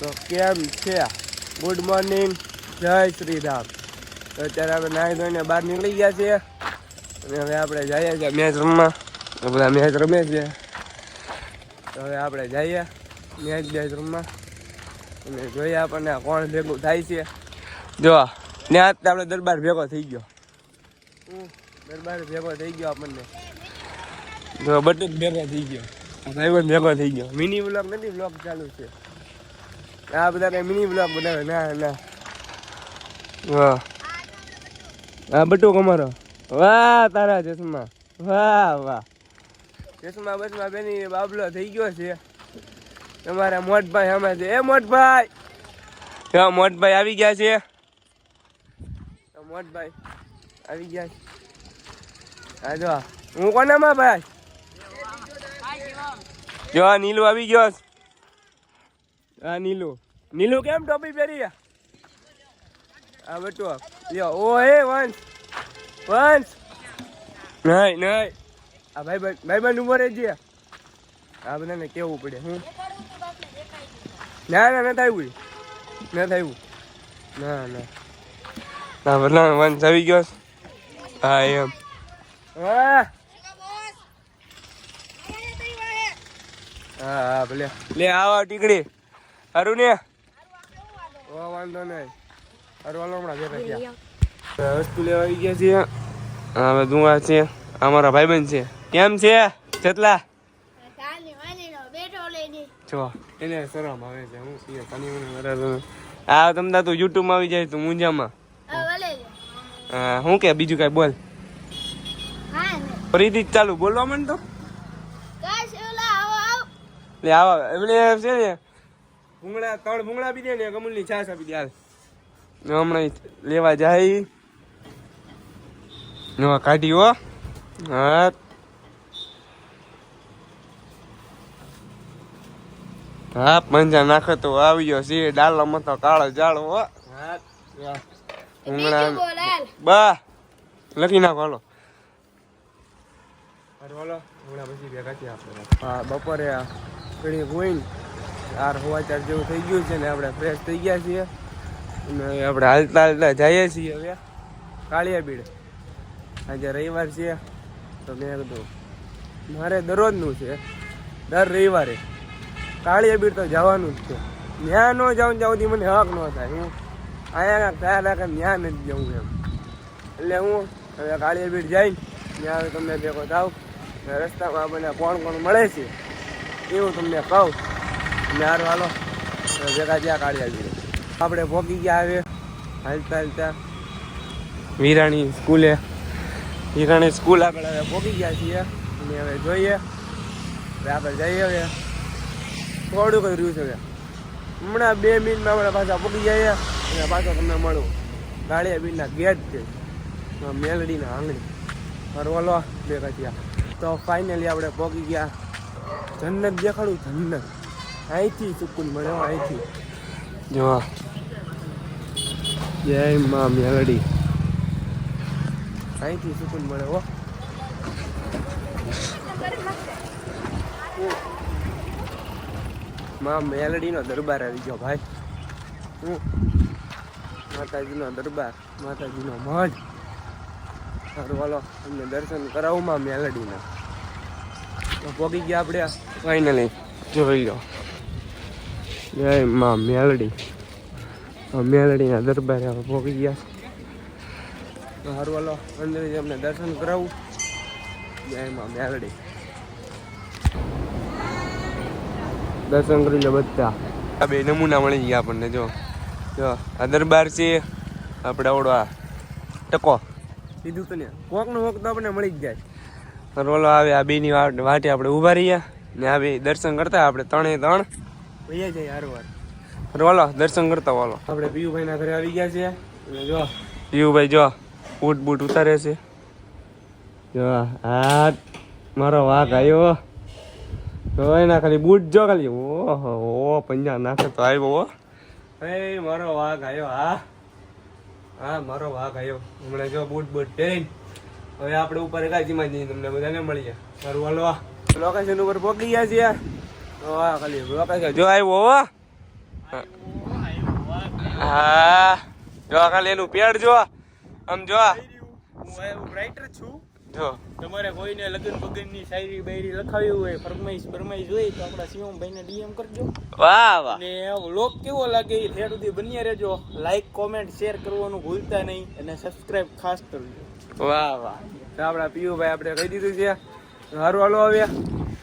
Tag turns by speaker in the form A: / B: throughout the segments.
A: તો કેમ છે? ગુડ મોર્નિંગ, જય શ્રી રામ. તો અત્યારે આપણે નાહી ધોઈને બહાર નીકળી ગયા છીએ અને હવે આપણે જઈએ છીએ મેચ રમવા. બધા મેચ રમે છે તો હવે આપણે જઈએ મેચ રમવા અને જોઈએ આપણને કોણ ભેગું થાય છે. જો ત્યાં જ આપણે દરબાર ભેગો થઈ ગયો. દરબાર ભેગો થઈ ગયો આપણને. જો બધું જ ભેગો થઈ ગયો. ભાઈબંધ ભેગો થઈ ગયો. મિની વ્લોગ નથી, વ્લોગ ચાલુ છે. આ બધા કઈ મિની વ્લોગ બનાવે? ના ના. વાહ હા બટુક અમારો. વાહ તારા ચશ્મા, વાહ વાહ. ચશ્મા બસમાં બેની બાબલો થઈ ગયો છે. તમારા મોટભાઈ અમે છે. એ મોટભાઈ, મોટભાઈ આવી ગયા છે. મોટભાઈ આવી ગયા છે. હા જો હું કોનામાં ભાઈ? જો નીલુ આવી ગયો. હા નીલુ. નીલુ કેમ ટોપી પહેરી? હા બટુક લ્યો. ઓ હે વંશ, વંશ નહીં નહીં. આ ભાઈબંધ ઉભો રહેજે. આ બધાને કેવું પડે. હું ના ના નથી આવ્યું, નથી આવ્યું. ના ના ના ભલા વંશ આવી ગયો. હા એમ. હા હા હા ભલે લે આવો ટીકડી. સારું ને? ઓ વાંધો નહીં. સારું હમણાં ભેગા થયા. વસ્તુ લેવા આવી ગયા છીએ. હવે દુઆ છે. અમારા ભાઈબંધ છે. કેમ છે જેટલા? જો એને શરમ આવે છે. હું આ તમને તો યુટ્યુબ માં આવી જાય તો મુંજામાં. હા શું કે બીજું કઈ બોલ. ફરીથી ચાલુ બોલવા માંડ તો. લે આવા એમને છે ને ભૂંગળા 3 ભૂંગળા આપી દે ને અમૂલ ની છાશ આપી દે. હાલ હમણાં લેવા જાય. નવા કાઢી હો. હા હા પંજા નાખે તો આવી ગયો છે. ડાલો મતો કાળો જાળો હો. હા ભૂંગળા બા લખી નાખો. હાલો હાલો ભૂંગળા પછી ભેગા થયા આપણે. હા બપોરે ઘણી હોય ને 4 જેવું થઈ ગયું છે ને આપણે ફ્રેશ થઈ ગયા છીએ અને આપણે હાલતા હાલતા જઈએ છીએ હવે કાળિયા બીડ. આજે રવિવાર છે તો મેં કીધું મારે દરરોજનું છે, દર રવિવારે કાળિયા બીડ તો જવાનું જ છે. ત્યાં ન જાઉં ત્યાં મને હક ન થાય. હું અહીંયા થયા રાખે ત્યાં નથી જવું એમ. એટલે હું હવે કાળિયા બીડ જઈને ત્યાં તમને ભેગો થાવ. રસ્તામાં આપણને કોણ કોણ મળે છે એવું તમને કહું. સારું હાલો ભેગા જ્યાં કાઢ્યા છીએ. આપણે પહોંચી ગયા હવે હાલતા હાલતા વિરાણી સ્કૂલે. વિરાણી સ્કૂલ આગળ હવે પહોંચી ગયા છીએ અને હવે જોઈએ હવે આપણે જઈએ. હવે થોડુંક જ રહ્યું છે. હવે હમણાં 2 મિનિટમાં આપણે પાછા પહોંચી જઈએ અને પાછો તમને મળું કાળિયા બીડના ગેટ છે મેલડીના આંગણી. ફરવાલો ભેગા થયા તો ફાઇનલી આપણે પહોંચી ગયા. જન્નત દેખાડું, જન્નત. અહીંથી સુકૂન મળે. અહીંથી જો જય માં મેલડી. અહીંથી સુકૂન મળે હો. માં મેલડીનો દરબાર આવી ગયો ભાઈ. માતાજીનો દરબાર, માતાજીનો મઢ. સારું હાલો અમને દર્શન કરાવું માં મેલડીના. તો પહોંચી ગયા આપણે ફાઇનલી. જોઈ લો જય માં મેલડી. મેલડીના દરબારે હવે પહોંચી ગયા. સારું હાલો અંદર અમને દર્શન કરાવું. જય માં મેલડી. દર્શન કરી લે બધા. આ 2 નમૂના મળી ગયા આપણને. જો જો આ દરબાર છે આપણે આવડો ટકો કીધું તો ને કોકનો હોક તો આપણને મળી જ જાય. રોલો આવે આ 2ની વાટે આપણે ઊભા રહીએ ને આ 2 દર્શન કરતા આપણે 3 ભૈયા જાય હારવાર. રોલો દર્શન કરતા વાલો આપણે પીયુભાઈ ના ઘરે આવી ગયા છે. અને જો પીયુભાઈ જો બૂટ બૂટ ઉતારે છે. જો આ મારો વાઘ આવ્યો તો એના ખાલી બૂટ જો ખાલી. ઓહો ઓ પંજા નાખે તો આવ્યો. હે મારો વાઘ આવ્યો. હા હા મારો વાઘ આવ્યો. હમણાં જો બૂટ બૂટ પહેરીને હવે આપણે ઉપર ગાજીમાં જઈએ તમને બધાને મળીએ. સારું હાલો લોકેશન ઉપર પહોંચી ગયા છીએ. તો હા ખાલી લોકેશન જો આવ્યો હો. હા જો ખાલી એનું પેડ જો આમ જો
B: હું રાઇટર છું.
A: જો
B: તમારે કોઈને લગન બગનની શાયરી બાયરી લખાવી હોય, ફરમાઈશ હોય તો આપણા શિવમભાઈને ડીએમ કરજો.
A: વાહ વાહ.
B: અને વ્લોગ કેવો લાગે એ ઠેર સુધી બન્યા રહેજો. લાઈક કોમેન્ટ શેર કરવાનું ભૂલતા નહીં અને સબસ્ક્રાઇબ ખાસ કરજો.
A: વાહ વાહ. તો આપણા પીયુભાઈ આપણે કહી દીધું છે. સારું હાલો આવ્યા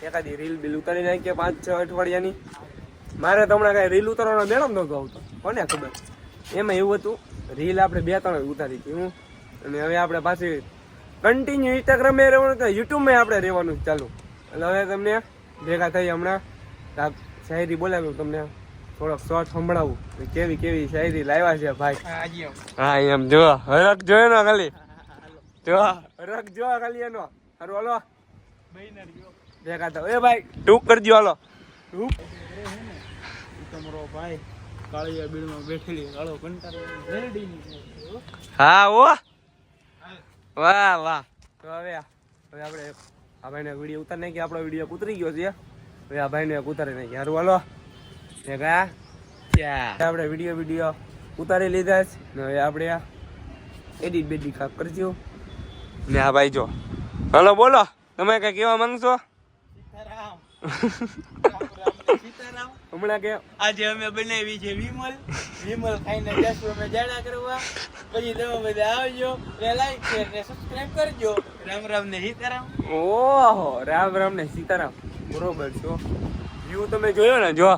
A: એકાદી રીલ બિલ ઉતારી નાખીએ 5-6 અઠવાડિયાની. મારે તો હમણાં કાંઈ રીલ ઉતારવાનો મેળો નહોતો આવતો, કોને ખબર. એમાં એવું હતું રીલ આપણે 2-3 ઉતારી હતી હું. અને હવે આપણે પાછી કન્ટિન્યુ ઇન્સ્ટાગ્રામે રહેવાનું તો યુટ્યુબમાં આપણે રહેવાનું ચાલુ. એટલે હવે તમને ભેગા થઈ હમણાં શાયરી બોલાવ્યું, તમને થોડોક શોર્ટ સંભળાવું કેવી કેવી શાયરી લાવ્યા છે ભાઈ. હા એમ જો હરખ જોયો ને ખાલી જો હરખ જો ખાલી એનો. સારું હાલો ભેગા થાવ. એ ભાઈ ટૂંક કરજો હાલો.
B: તમારો ભાઈ કાળિયા બીડમાં બેઠેલી કાળો કંટાળો રેડી.
A: હા ઓ વાહ વાહ. તો હવે આપણે આ ભાઈને વિડીયો ઉતારી નાખીએ. આપણો વિડીયો ઉતરી ગયો છે. હવે આ ભાઈને ઉતારી નાખીએ. સારું હાલો ભેગા આપણે વિડીયો ઉતારી લીધા છે. હવે આપણે એડિટ બેડિટ ખાપ કરજો ને. આ ભાઈ જો હાલો બોલો તમે કઈ કહેવા માંગશો? હમણાં કે
B: આજે અમે બનાવી છે વિમલ ખાઈને જશું અમે જાડા કરવા. પછી તમે બધા આવજો, લાઈક શેર ને સબસ્ક્રાઇબ કરજો. રામ રામ ને સીતારામ.
A: ઓહો રામ રામ ને સીતારામ. બરોબર છો. વ્યૂ તમે જોયો ને જો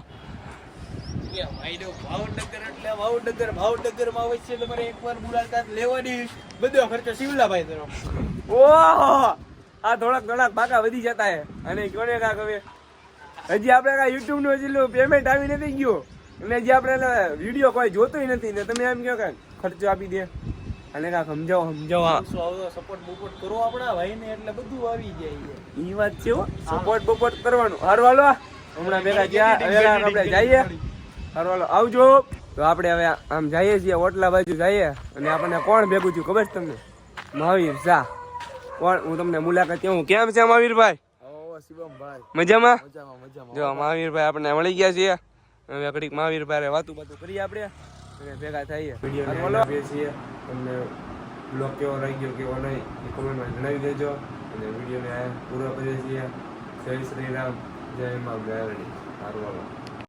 B: ભાવનગર માં અવશ્ય તમારે એકવાર મુલાકાત લેવાની. બધો ખર્ચો શિવલાભાઈ તરફ.
A: ઓહો આ થોડાક પાકા વધી જતા હે. અને કોને કાક હવે હજી આપણે કાંઈ યુટ્યુબ નું હજી પેમેન્ટ આવી નથી ગયું અને હજી આપણે વિડીયો કોઈ જોતોય નથી ને તમે એમ કહો કે ખર્ચો આપી દે. અને કાંક સમજાવો
B: સપોર્ટ બપોર્ટ કરો આપણા ભાઈ ને એટલે બધું આવી જાય.
A: એ વાત છે સપોર્ટ બપોર્ટ કરવાનું. હારું હાલો હમણાં ભેગા ગયા આપણે જઈએ. હારું હાલો આવજો. તો આપણે હવે આમ જઈએ છીએ ઓટલા બાજુ જઈએ. અને આપણને કોણ ભેગું થયું ખબર છે તમને? મહાવીર શાહ. કોણ હું તમને મુલાકાત કેવું. કેમ છે મહાવીરભાઈ? મજામાં? જો મહાવીરભાઈ આપણે મળી ગયા છીએ. હવે ઘડીક મહાવીરભાઈ વાતું કરીએ આપણે અને ભેગા થઈએ. વિડીયો છીએ. તમને બ્લોગ કેવો રહી ગયો કેવો નહીં એ કોમેન્ટમાં જણાવી દેજો. અને વિડીયોને પૂરો કરીએ છીએ. જય શ્રી રામ, જય મા ગાયરણી. સારું હાલો.